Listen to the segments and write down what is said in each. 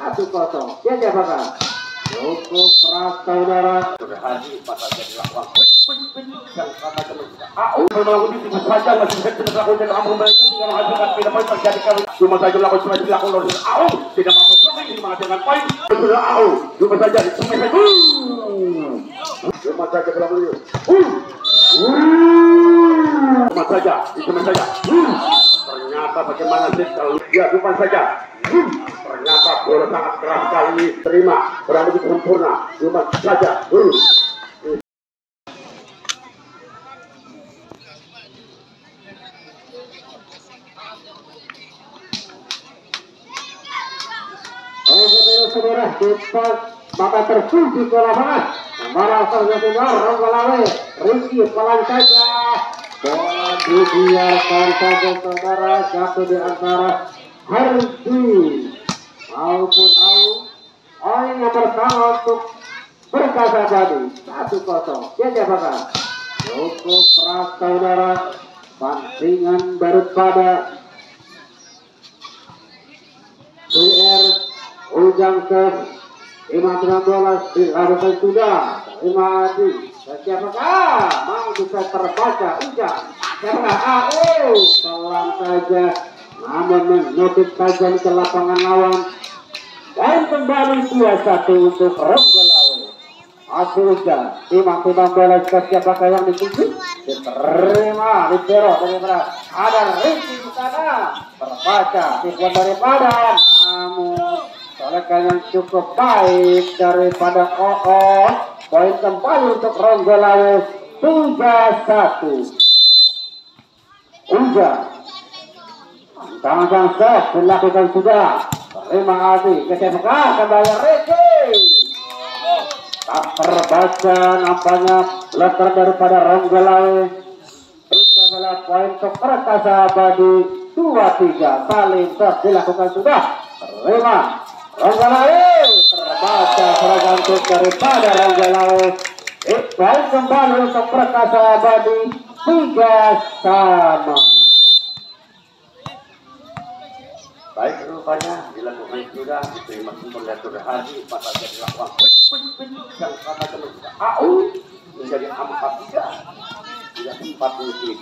1-0. Dia siapakah? Cukup keras saudara. Berhasil pasal jadi lakukan. Yang kata AU melakukan itu saja masih bisa dilakukan dengan ampuh mereka sehingga menghasilkan tidak poin terjadi kali. Cuma saja melakukan cuma dilakukan oleh AU tidak mampu bermain ini menghasilkan poin. Sudah AU cuma saja cuma saja belum dulu. Cuma saja ternyata bagaimana sih kalau dia cuma saja ternyata bola sangat keras kali ini terima kurang lebih sempurna cuma saja saudara kita maka tertuju ke lapangan marah saudara Ronggolawe Rizky pelan saja bola dibiarkan saja saudara jatuh di antara Hardi maupun Au. Poin yang pertama untuk Perkasa Badi 1-0. Dia siapakah? Cukup keras saudara. Pancingan baru pada WR Ujang ke 15 dilakukan sudah. Terima kasih. Siapakah? Mau bisa terbaca Ujang. Siapakah? AU pelan saja namun menutup tajam ke lapangan lawan dan kembali 2-1 untuk Ronggolawe. Ujang timang-timang bola ke siapakah yang dituju? Diterima libero daripada ada Rizky di sana terbaca tipuan daripada namun solekan yang cukup baik daripada Oon. Poin kembali untuk Ronggolawe 3-1. Ujang tangan set dilakukan sudah. Terima kasih. Kesempatan kembali Rizky. Tak terbaca nampaknya letter daripada Ronggolawe. Ini adalah poin untuk Perkasa Badi 2-3. Saling set dilakukan sudah. Terima Ronggolawe. Terbaca tergantung daripada Ronggolawe. Poin kembali untuk Perkasa Badi 3-3. baik rupanya dilakukan sudah diterima sempurna sudah hadir pasal jadi lakukan yang kata teman AU menjadi 4-3 tidak 4-3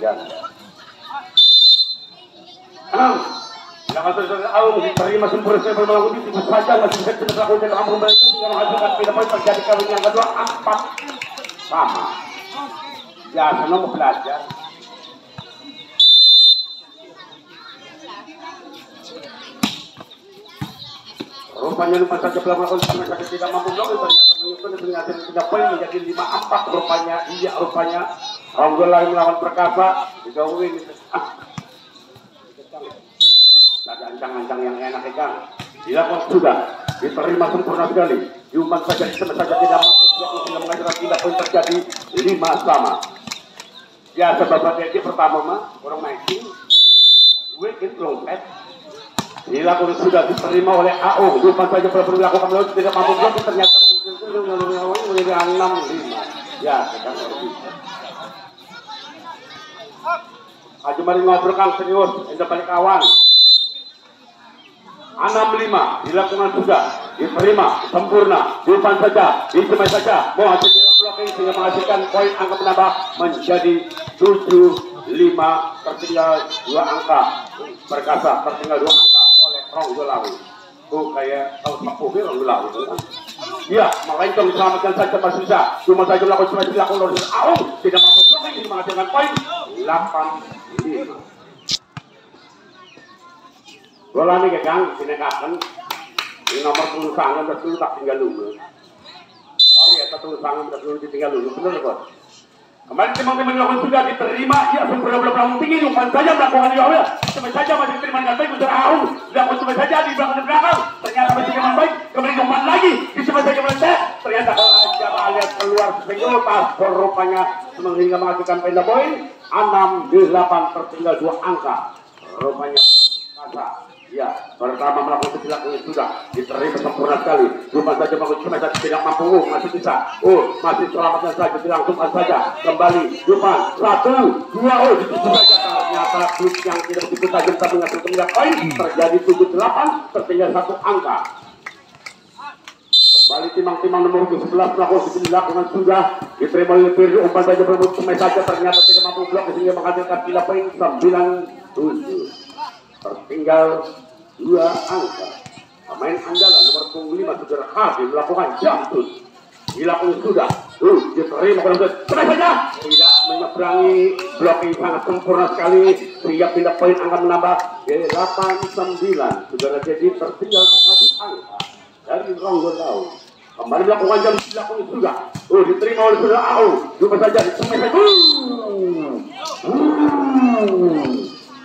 jangan terus AU diterima sempurna saya melakukan itu saja masih bisa dilakukan dengan ampuh mereka sehingga menghasilkan tidak poin terjadi kali yang kedua 4 sama ya senang belajar. Rupanya lupa saja melakukan mereka tidak mampu blok ternyata menyusun dengan 3 poin menjadi 5-4 rupanya iya rupanya Ronggolawe melawan Perkasa digauin ada ancang-ancang yang enak ikan dilakukan sudah diterima sempurna sekali cuma saja tidak mampu blok sehingga menghasilkan tidak poin terjadi 5 sama ya sebab dia pertama mah orang naikin wicked lompet dilakukan sudah diterima oleh AU lupa saja perlu dilakukan melalui tidak mampu blok ternyata menjadi 6-5 ya kita aja mari ngobrolkan serius ente balik kawan 6-5 dilakukan sudah diterima sempurna lupa saja dimai saja mau hasil blocking sehingga menghasilkan poin angka penambah menjadi 7-5 tertinggal 2 angka Perkasa tertinggal 2 angka Ronggolawe tuh kayak kalau sepuhnya Ronggolawe iya melainkan diselamatkan saja masih bisa cuma saja melakukan cuma dilakukan oleh AU tidak mampu blocking ini menghasilkan poin 8-5 bola ini kegang sinekakan ini nomor tulisannya betul tak tinggal dulu oh iya tak tulisannya betul ditinggal dulu bener kok kemarin teman-teman melakukan sudah diterima ya sempurna belakang tinggi umpan saja melakukan ya cuma saja masih diterima dengan baik untuk AU dilakukan cuma saja di belakang ternyata masih dengan baik kemudian umpan lagi cuma saja meleset ternyata siapa alias keluar single pas rupanya sehingga menghasilkan poin 6-8 tertinggal 2 angka rupanya Perkasa ya pertama melakukan kecelakaan sudah diterima sempurna sekali cuma saja cuma saja tidak mampu masih bisa masih selamatkan saja langsung saja kembali depan 1-2 ditutup saja ternyata klub yang tidak begitu tajam tapi menghasilkan poin terjadi 7-8 tertinggal 1 angka Kembali timang-timang nomor 11 melakukan dilakukan sudah diterima oleh Firly, umpan saja berebut semai saja ternyata tidak mampu blok sehingga menghasilkan 3 poin 9-7. Tertinggal 2 angka. Pemain andalan nomor 5 Saudara Hardy melakukan jump dilakukan sudah. Diterima oleh semai saja tidak menyeberangi blok yang sangat sempurna sekali sehingga pindah poin angka menambah 8-9. Saudara jadi tertinggal 1 angka dari Ronggolawi. Kembali melakukan jam dilakukan sudah. Diterima oleh Saudara Au. Coba saja semai saja.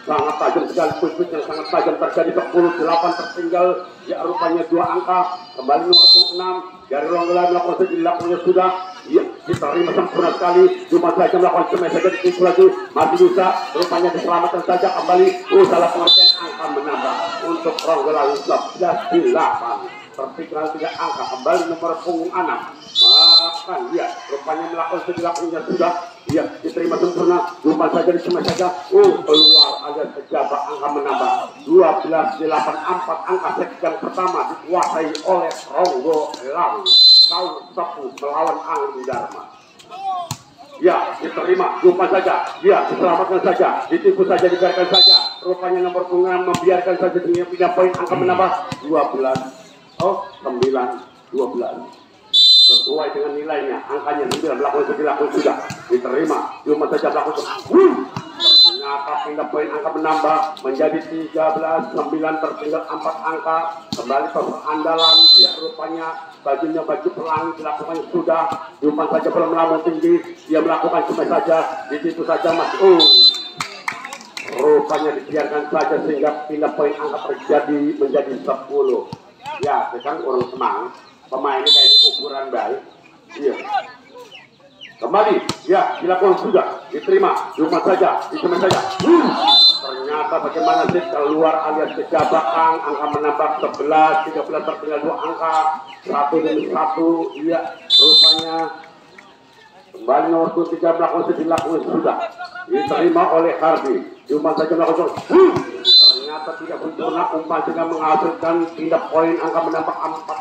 Sangat tajam sekali push yang sangat tajam terjadi 10-8 tertinggal ya rupanya 2 angka. Kembali nomor 6 dari Ronggolawi melakukan dilakukannya sudah. Ya, diterima sempurna sekali. Cuma saja melakukan semai saja ditipu lagi. Masih bisa rupanya diselamatkan saja kembali. Salah pengertian angka menambah untuk Ronggolawi 11-8. Tertinggal 3 angka. Kembali nomor punggung 6 makan dia rupanya melakukan dilakukannya sudah. Ya, diterima sempurna. Cuma saja disemai saja. Keluar ada sejabat angka menambah 12-8. 4 angka set yang pertama dikuasai oleh Ronggolawi. Kau sepuh melawan Anggi Dharma. Ya, diterima, lupa saja. Ya, diselamatkan saja, ditipu saja, dibiarkan saja. Rupanya nomor punggung membiarkan saja sehingga 3 poin angka menambah 9-12. Sesuai dengan nilainya, angkanya 9 melakukan sudah. Diterima, cuma saja melakukan. Ternyata pindah poin angka menambah menjadi 13-9 tertinggal 4 angka. Kembali ke andalan ya rupanya bajunya baju pelangi dilakukan sudah. Umpan saja belum melamun tinggi, dia melakukan cuma saja di situ saja mas. Rupanya dibiarkan saja sehingga pindah poin angka terjadi menjadi 10. Ya, sekarang orang Semang pemainnya kayak ini ukuran baik. Iya. Kembali, ya dilakukan sudah, diterima, cuma saja, diterima saja. Ternyata bagaimana sih keluar alias kejabakan, angka menambah 11, 13 tertinggal 2 angka, 1-1, iya rupanya. Kembali nomor 3 dilakukan sudah, diterima oleh Hardy, cuma saja melakukan. Ternyata tidak sempurna, umpan sehingga menghasilkan pindah poin angka menambah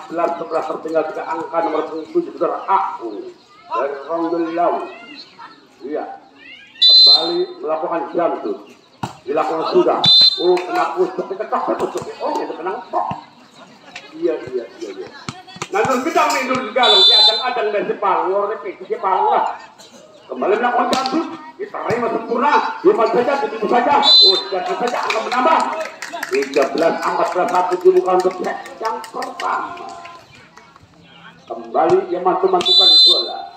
14, 11 tertinggal 3 angka nomor 7 Saudara Aku dari Ronggolawi. Iya, kembali melakukan jump dilakukan sudah. Kena pusuk, diketok pusuk. Itu kena kok. Iya. Nanti kita minum galung, diadang-adang dari Sepalang, orang itu Sepalang lah. Kembali melakukan jump, diterima sempurna. Cuma saja, ditipu saja. Dikasih saja angka menambah 13-14 bukan untuk set yang pertama. Kembali dia mantu-mantukan bola.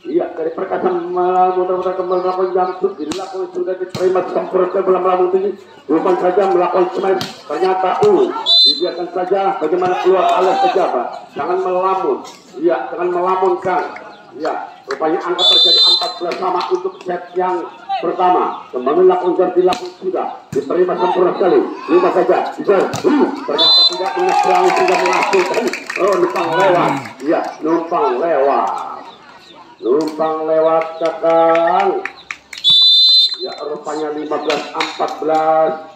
Iya, dari perkataan muter-muter kembali melakukan jump dilakukan sudah diterima sempurna bola melambung tinggi. Cuma saja melakukan smash. Ternyata dibiarkan saja bagaimana keluar alias pejabat. Jangan melamun. Iya, jangan melamunkan. Iya, rupanya angka terjadi 14 sama untuk set yang pertama. Kembali dilakukan sudah diterima sempurna sekali. Lima saja bisa. Ternyata tidak menyeberang sudah melakukan. Numpang lewat. Iya, numpang lewat kakang. Ya rupanya 15-14.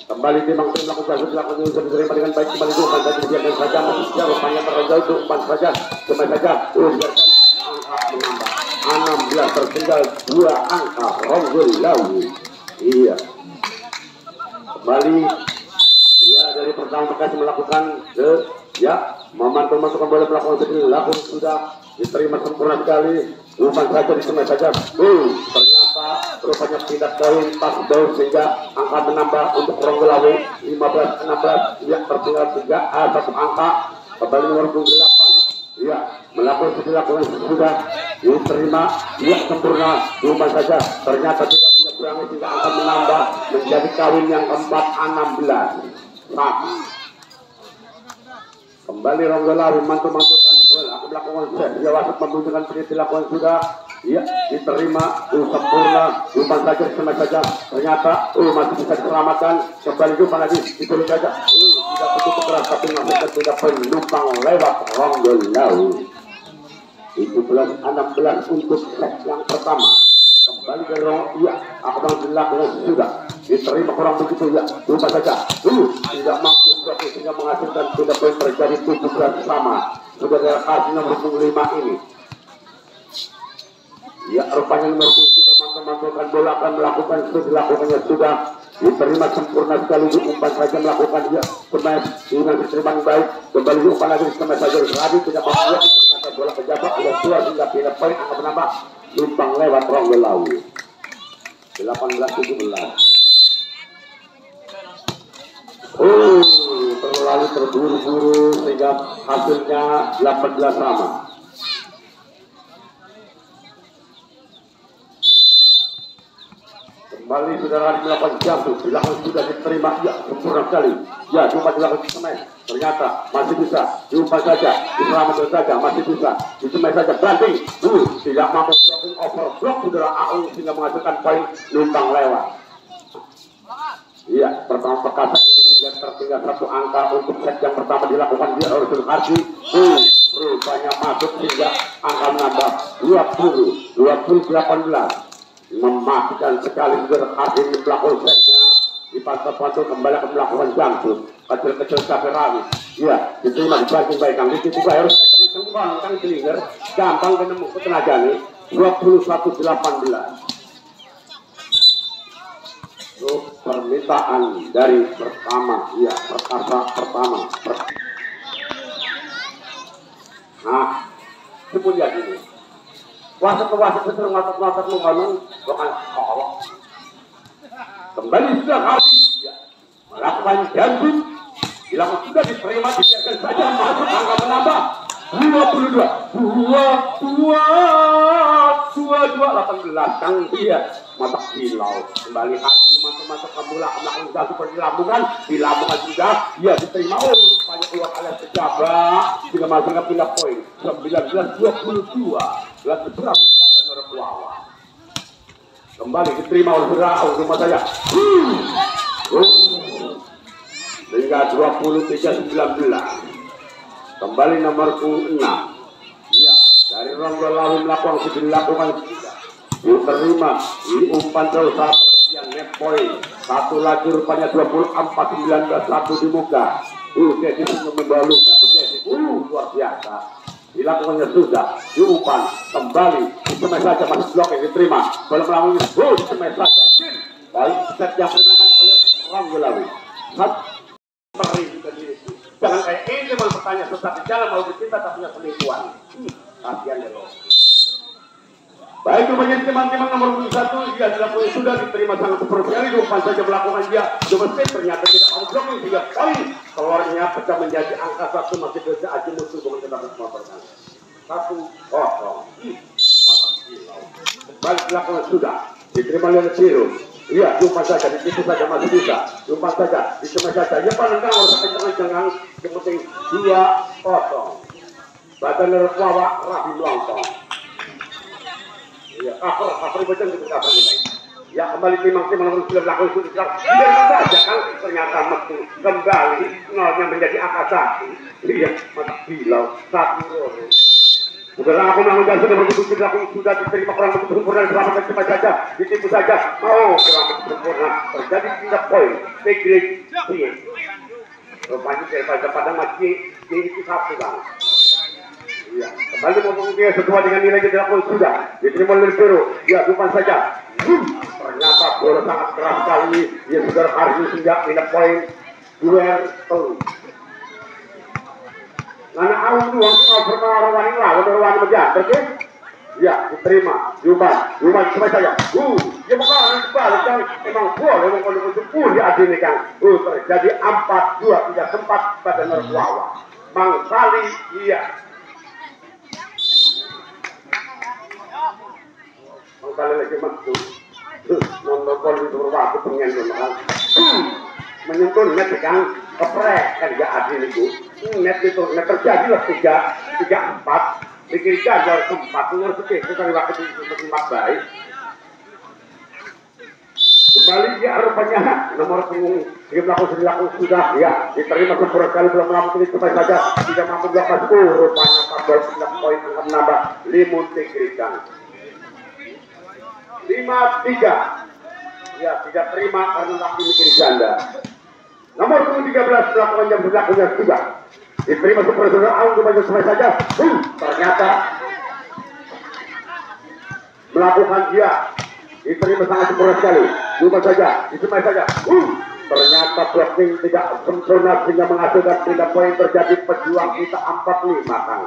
Kembali timang melakukan dilakukan diterima dengan baik. Kembali itu umpan saja dibiarkan saja. Masih rupanya terjauh itu umpan saja. Cuma saja biarkan angka menambah 16 tertinggal 2 angka Ronggolawi. Iya. Kembali ya dari pertama kasih melakukan memantul-mantulkan bola melakukan dilakukan sudah diterima sempurna sekali. Umpan saja disemai saja. Ternyata rupanya pindah poin pas jauh sehingga angka menambah untuk Ronggolawi 15-16. Ya tertinggal 1 angka. Kembali nomor 8. Ya melakukan sudah diterima ya sempurna. Umpan saja ternyata tidak punya berani sehingga angka menambah menjadi kawin yang keempat 16. Kembali Ronggolawi mantu-mantukan bola. Aku melakukan set. Dia wasit membunyikan pria dilakukan sudah. Ya diterima sempurna. Umpan saja sama saja. Ternyata masih bisa diselamatkan. Kembali jumpa lagi. Ditulis saja. Tidak begitu keras tapi masih tidak penumpang lewat Ronggolawi. 17-16 untuk set yang pertama. Kembali ke Ronggolawi. Iya, aku dilakukan sudah. diterima kurang begitu ya, lupa saja. Tidak mampu berarti sehingga menghasilkan tidak boleh terjadi 17 sama. Sudah dari kartu nomor 5 ini. Ya, rupanya nomor 7 teman-teman akan bola akan melakukan dilakukannya sudah diterima sempurna sekali umpan saja melakukan dia smash dengan keterima baik kembali umpan lagi smash saja lagi tidak mampu ternyata bola pejabat sudah tua hingga tidak poin angka penambah timbang lewat Ronggolawi 18-17. Terlalu terburu-buru sehingga hasilnya 18 sama. Kembali saudara melakukan jatuh, belakang sudah diterima, ya sempurna sekali. Ya cuma dilakukan semen, ternyata masih bisa. Diumpan saja, diselamatkan saja, masih bisa. Disemen saja, banting. Tidak mampu blocking overblock saudara Aung sehingga menghasilkan poin numpang lewat. Iya, pertama perkasa ini sehingga tertinggal 1 angka untuk set yang pertama dilakukan di Orson Harji. Rupanya masuk sehingga angka menambah 20-18. Mematikan sekali saudara Harji melakukan setnya di pasar-pasar kembali akan melakukan jangkut kecil-kecil sampai rawi. Iya, diterima dibagi baik kang itu juga harus kencang-kencang kang telinga gampang ketemu tenaga nih 21-18. Permintaan dari pertama, ya perkasa pertama. Nah, kemudian ini wasit besar wasit ngomong bukan kolok. Kembali sudah habis ya. Melakukan jangkut dilakukan sudah diterima dibiarkan saja masuk angka menambah 22-18 kang dia mata kilau kembali hati teman-teman bola melakukan jatuh seperti Lamongan sudah dia diterima rupanya keluar alias pejabat sehingga masuknya pindah poin 19-22 lalu berapa pada Norkuawa kembali diterima oleh saudara rumah saya sehingga 23-19 kembali nomor 6 ya dari Ronggolawi melakukan sudah dilakukan diterima ini umpan terus yang net point satu lagi rupanya 24-19 satu di muka jadi membawa luka luar biasa dilakukannya sudah diumpan kembali disemes saja masih blok yang diterima belum melakukan disemes saja baik set yang dimenangkan oleh Ronggolawi jangan kayak ini cuma bertanya tetapi jangan mau bercinta tapi punya selingkuhan kasihan ya loh. Baik rupanya teman-teman nomor 1 dia sudah diterima sangat seperti sekali umpan saja melakukan dia domestik ternyata tidak mau blocking sehingga poin keluarnya pecah menjadi angka 1 masih bisa aja musuh kemudian semua pertandingan 1-0 balik dilakukan sudah diterima oleh Ciro. Iya, jumpa saja, di situ saja masih bisa. Jumpa saja, di sana saja. Ya paling harus kencang-kencang yang penting 2-0. Badan Norkuawa Rabi Lontong. Iya, cover bacaan itu cover ini. Ya kembali timang-timang nomor 9 lakukan sudah. Tidak saja kan ternyata metu kembali nolnya menjadi angka 1. Iya, mata bilau 1-0. Bukan aku melakukan jasa dan begitu sudah diterima kurang begitu sempurna diselamatkan cepat saja ditipu saja kurang begitu sempurna terjadi tindak poin Tegrik rupanya daripada masih itu 1 bang iya kembali ngomong dia sesuai dengan nilai yang dilakukan sudah diterima oleh Peru ya bukan saja ternyata bola sangat keras kali dia sudah harus sejak tindak poin duel karena awal itu waktu pernah orang meja, oke? Ya, diterima, diumpan cuma saja. Dia bakal balik kan, emang boleh untuk di adil kan. Terjadi 4-2 tidak sempat pada Norkuawa. Bang Sali, iya. Bang Sali lagi masuk. Nomor gol itu berwaktu pengen memang. Menyentuh net kan keprek kan ya adil itu net itu net terjadilah 3-4 bikin gagal sempat nomor sedikit sekali waktu itu sempat baik kembali ya rupanya nomor punggung dia melakukan sudah ya diterima sempurna sekali belum melakukan itu saja tidak mampu melakukan rupanya 14 poin akan menambah limun Tegrikan 5-3 Ya, tidak terima karena laki mikir janda. Nomor 13 melakukan jam berlakunya sudah. Diterima super saudara Aung kembali selesai saja. Ternyata melakukan dia. Diterima sangat sempurna sekali. Lupa saja, disemai saja. Ternyata blocking tidak sempurna sehingga menghasilkan tidak poin terjadi pejuang kita 45 Kang.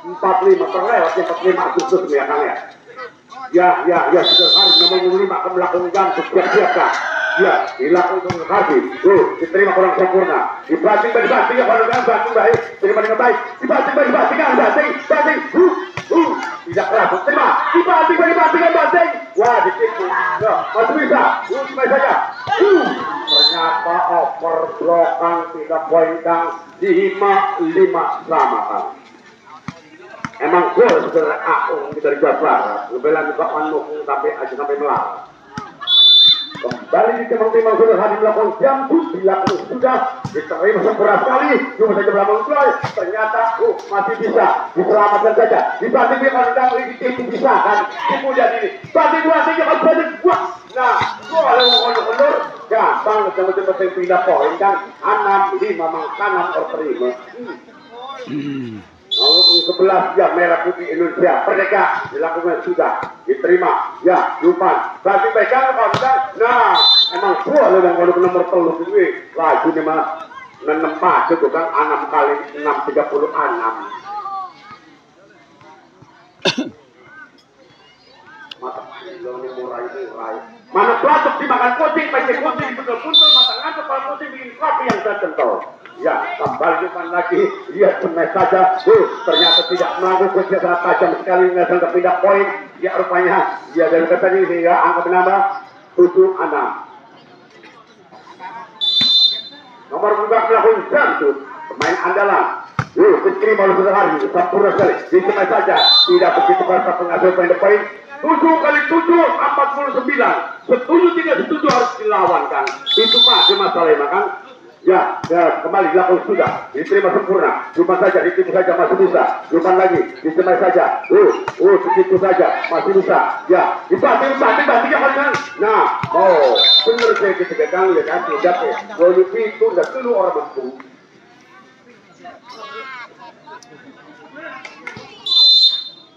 45 terlewat yang 45 Agustus ya Kang ya. Ya, sudah hari nomor 5 akan melakukan gantung siap-siapkan. Ya, dilakukan hati. Diterima kurang sempurna. Dibanting ya kalau dengan banting baik. Terima dengan baik. Dibanting. Tidak keras. Terima. Dibanting. Wah, ditipu. Masih bisa. Supaya saja. Ternyata overblokan tidak poin Kang. 5 sama Kang. Emang gol saudara Aung dari Jawa Barat. Ngebelan juga Manukung sampai melarang. Kembali di timang-timang sudah hadir melakukan jambut. Dilakukan sudah. Diterima sempurna sekali. Cuma saja belakang mulai. Ternyata masih bisa. Diselamatkan saja. Dibanting dia kalau ditipu bisa kan. Tipu jadi ini. Banting kalau banting buat. Nah, kalau mau mundur gampang. Macam-macam pindah poin kan. 6-5 mangkanan or terima. Nomor 11 ya merah putih Indonesia Merdeka dilakukan sudah diterima ya Yupan berarti pegang kontak. Nah emang gua lo yang kalau nomor 3 ini laju nih mas menempat itu kan 6 kali 6 36 mata ini murai mana pelatuk dimakan kucing betul-betul mata ngantuk kalau kucing bikin kopi yang tertentu. Ya, kembali depan lagi, lihat semai saja. Ternyata tidak melakukan sangat tajam sekali, nggak sampai pindah poin. Ya, rupanya dia dari kata ini ya angka menambah 7-6. Nomor 14 melakukan jantut, pemain andalan. Kecil baru sudah hari, sempurna sekali. Disemai saja, tidak begitu keras penghasil poin. 7 kali 7, 49. Setuju tidak setuju harus dilawan kan. Itu pasti masalahnya kan. Ya, kembali dilakukan sudah diterima sempurna. Cuma saja ditipu saja masih bisa. Cuma lagi disemai saja. Begitu saja masih bisa. Ya, dibanting kan. Nah, benar saya kita pegang ya kan tidak ya. Kalau itu dah dulu orang mampu.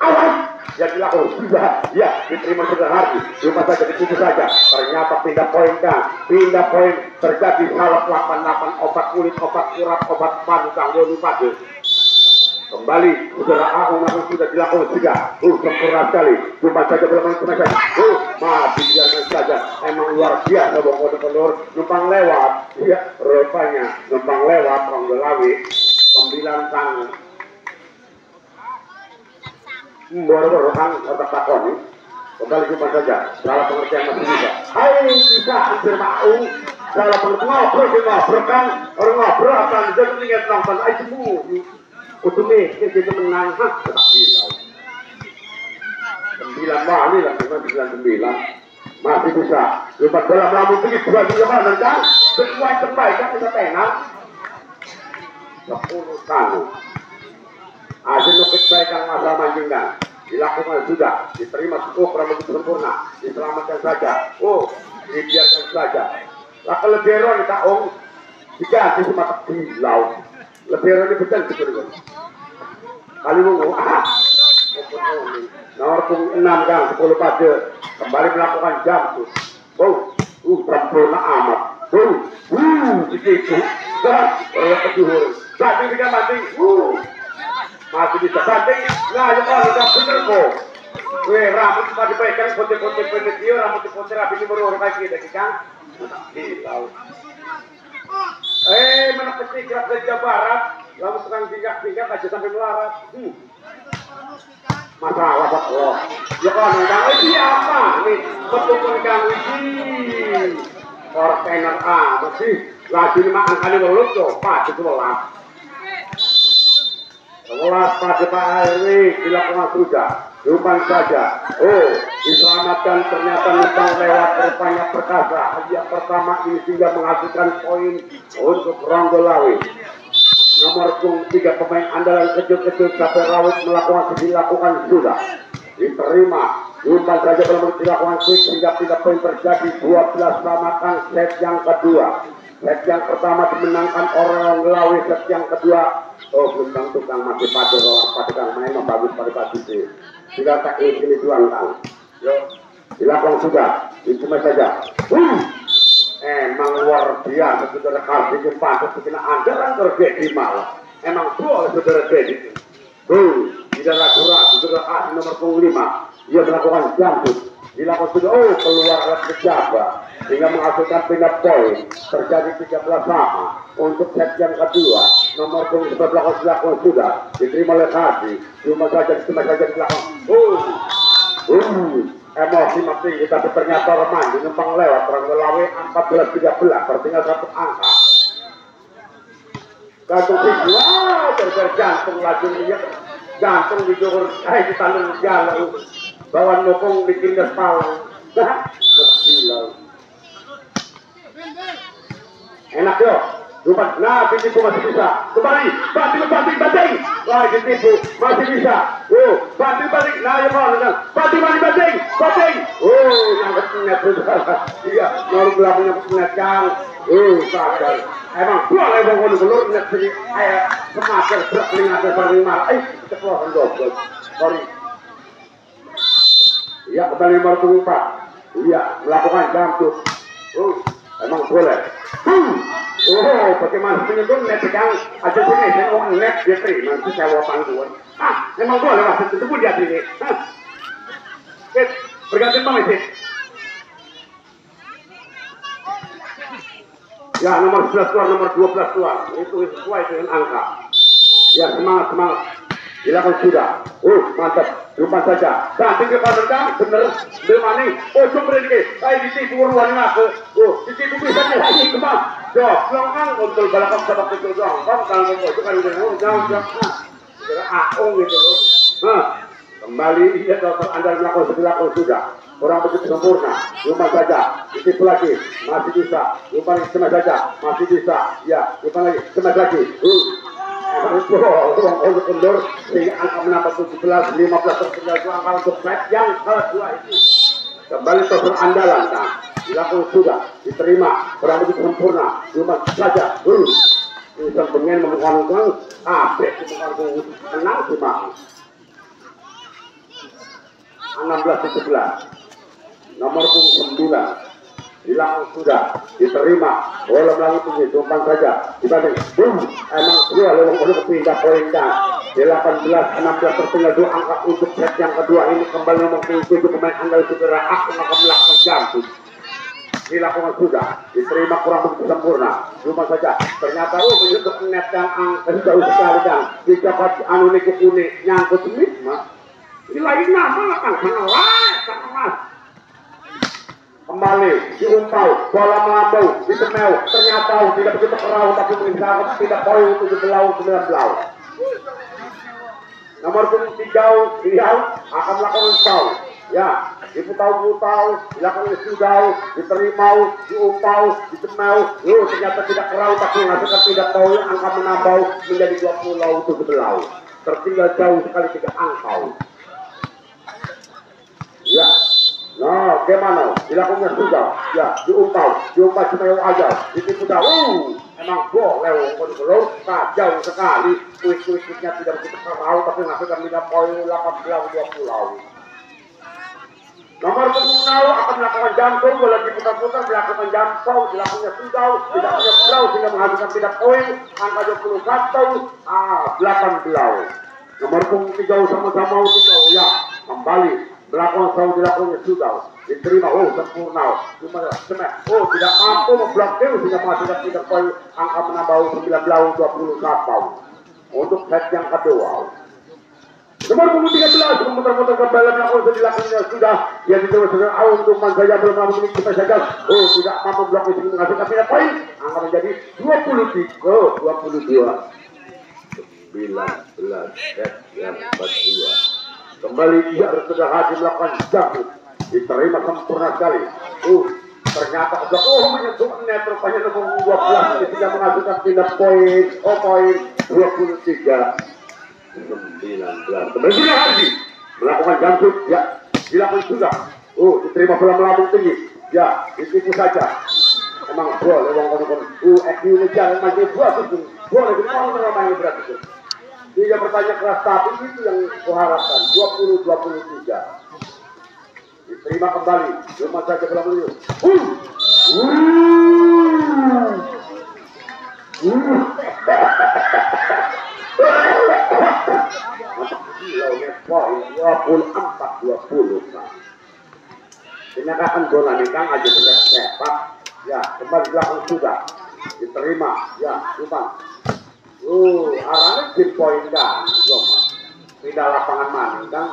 Awas. Ya dilakukan sudah, ya diterima sudah hari. Cuma saja ditipu saja. Ternyata pindah poin terjadi salah 88 obat kulit, obat kurap, obat panu, ganggu padu. Kembali saudara Aung sudah dilakukan juga. Sempurna sekali. Cuma saja belum selesai. Mati biarkan saja. Emang luar biasa bongkot numpang lewat. Ya rupanya numpang lewat Ronggolawi 9 tangan. Baru kan otak takon kembali cuma saja salah pengertian masih bisa. Hai bisa hampir mau salah ngobrol kan orang ngobrol akan jadi ingat nonton aja semua utuh kita menang tak hilang 9 kali lah 99 masih bisa lepas dalam lambung tinggi 2 juga kan sesuai terbaik kan kita tenang 10 kali. Nukit baik yang masalah mancingkan dilakukan sudah diterima kurang begitu sempurna diselamatkan saja dibiarkan saja lah kelebihan kita diganti semata hilau lebihan ini betul kali mungu nomor 6 kan 10 pada kembali melakukan jam sempurna amat begitu dan kejuhur berarti tidak mati masih bisa banting. Nah, ya kalau udah bener kok. Rambut cuma dipegang putih-putih pendek dia, rambut putih rapi ini baru kayak gitu kan. Hilau. Mana pasti gerak dari Jawa Barat, lalu sekarang tingkat aja sampai melarat. Masalah Pak Allah. Ya kalau nggak siapa nih? Betul kan ini. Orang tenar masih lagi 5 angka 50 tuh, Pak itu lah. 11 pada Pak Airi dilakukan sudah Lupan saja diselamatkan ternyata numpang lewat rupanya perkasa hadiah pertama ini sehingga menghasilkan poin untuk Ronggolawi. Nomor 3 pemain andalan kecil-kecil Cape Rawit dilakukan sudah diterima Umpan saja belum dilakukan quick sehingga tidak poin terjadi 12 samakan set yang kedua. Set yang pertama dimenangkan orang Ngelawi, set yang kedua belum tukang masih pada orang pada main bagus pada pasti. Tidak tak ini tuangkan. Yuk dilakukan sudah, cuma saja. Emang luar biasa saudara kasih jempat sekian andalan terjadi malah. Emang boleh saudara jadi. Tidak ragu-ragu saudara kasih nomor 5. Dia melakukan jambut. Dilakukan sudah keluar alat pejabat sehingga menghasilkan pindah poin. Terjadi 13 sama untuk set yang kedua. Nomor 11 dilakukan sudah diterima oleh Hadi. Cuma saja dilakukan. Emosi tinggi tapi ternyata Remandi numpang lewat orang Ngelawi 14-13 tertinggal satu angka. Gantung tinggi, tergantung lagi lihat gantung di jurur, ditandung jalan bawa nopong bikin gespalang. Betul. Enak yo. Nah, ditipu masih bisa. Kembali, banting. Wah, ditipu masih bisa. Banting. Nah, ya Pak, banting. Yang saudara. Iya, mau belakangnya pengacara. Sadar. Emang boleh bang ulur net sini kayak semakin berat paling mal. Keluaran double. Sorry. Iya, kembali nomor 4. Iya, melakukan jambut. Emang boleh. Bagaimana penyedun net pegang aja sini saya orang net dia terima nanti saya bawa panggungan. Memang boleh mas itu pun dia sini. Berganti bang sih. Ya nomor 11 keluar, nomor 12 keluar. Itu sesuai dengan angka. Ya semangat. Dilakukan sudah. Mantap. Lupa saja. Banting ke kanan bener. Belmani. Coba ini. Ditipu ruang ke. Ditipu bisa lagi kemana? Belakang untuk balap sabak itu doang. Kalau itu kan udah jauh. Kira aong gitu loh. Kembali dia dokter Anda dilakukan sudah. Orang begitu sempurna, lupa saja, ditipu lagi, masih bisa, lupa lagi, cuma saja, masih bisa, ya, lupa lagi, cuma lagi, ruang undur, sehingga angka menambah 17, 15 tertinggal itu angka untuk set yang kedua ini. Kembali dokter andalan, dilakukan sudah, diterima, orang begitu sempurna, lupa saja, bisa pengen membuka menang cuma 16-17. Nomor 9 dilakukan sudah diterima oleh melalui tinggi tumpang saja dibanding emang dua lewat untuk pindah poin 18-16 tertinggal 2 angka untuk set yang kedua ini kembali nomor 7 pemain andal saudara akan melakukan jambut dilakukan sudah diterima kurang begitu sempurna cuma saja ternyata menyentuh net yang angka jauh sekali dan didapat anu unik nyangkut ini ini lain nama kan sangat kembali diumpau bola melambau disemel ternyata tidak begitu kerau tapi mengincar tidak poin 17-19 nomor 3 Riau akan melakukan foul ya diputau dilakukan sudah diterima diumpau disemel ternyata tidak kerau tapi menghasilkan tidak poin angka menambah menjadi 20-17 tertinggal jauh sekali 3 angka ya. Nah, bagaimana? Dilakukannya sudah, ya, diumpau semew aja, ditipu jauh. Emang boleh, belum jauh sekali. Kuis-kuisnya tidak begitu kerau, tapi menghasilkan 3 poin 18-20. Nomor 10 akan melakukan jantung, boleh diputar-putar, melakukan jangkau, dilakukannya sudah, tidak punya berau, sehingga menghasilkan 3 poin, angka 21, 18. Nomor 3 sama-sama 3, ya, kembali. Belakang saya dilakukannya sudah diterima sempurna cuma semek tidak mampu memblokir sehingga menghasilkan 3 poin angka menambah 19-21 untuk set yang kedua nomor 13 memutar-mutar kembali melakukan dilakukannya sudah yang diterima dengan awal untuk saja belum mampu kita saja tidak mampu blokir sehingga menghasilkan 3 poin angka menjadi 22 set yang kedua kembali dia sudah hadir melakukan jambut diterima sempurna sekali ternyata menyentuh net rupanya nomor 12 ini tidak menghasilkan pindah poin poin 23-19 kembali dia hadir melakukan jambut ya dilakukan juga. Diterima bola melambung tinggi. Ya, ditipu saja. Emang boleh wong kono-kono. EQ-nya jangan main bagus. Boleh dipakai main berat itu. Tiga pertanyaan keras tapi itu yang kuharapkan. 20-23. Diterima kembali. Cuma saja bola menuju. Poin 24-20. Tindakan bola nih Kang aja sepak. Ya, kembali belakang sudah diterima. Ya, cuma arahnya di poin Kang. Pindah lapangan mana Kang?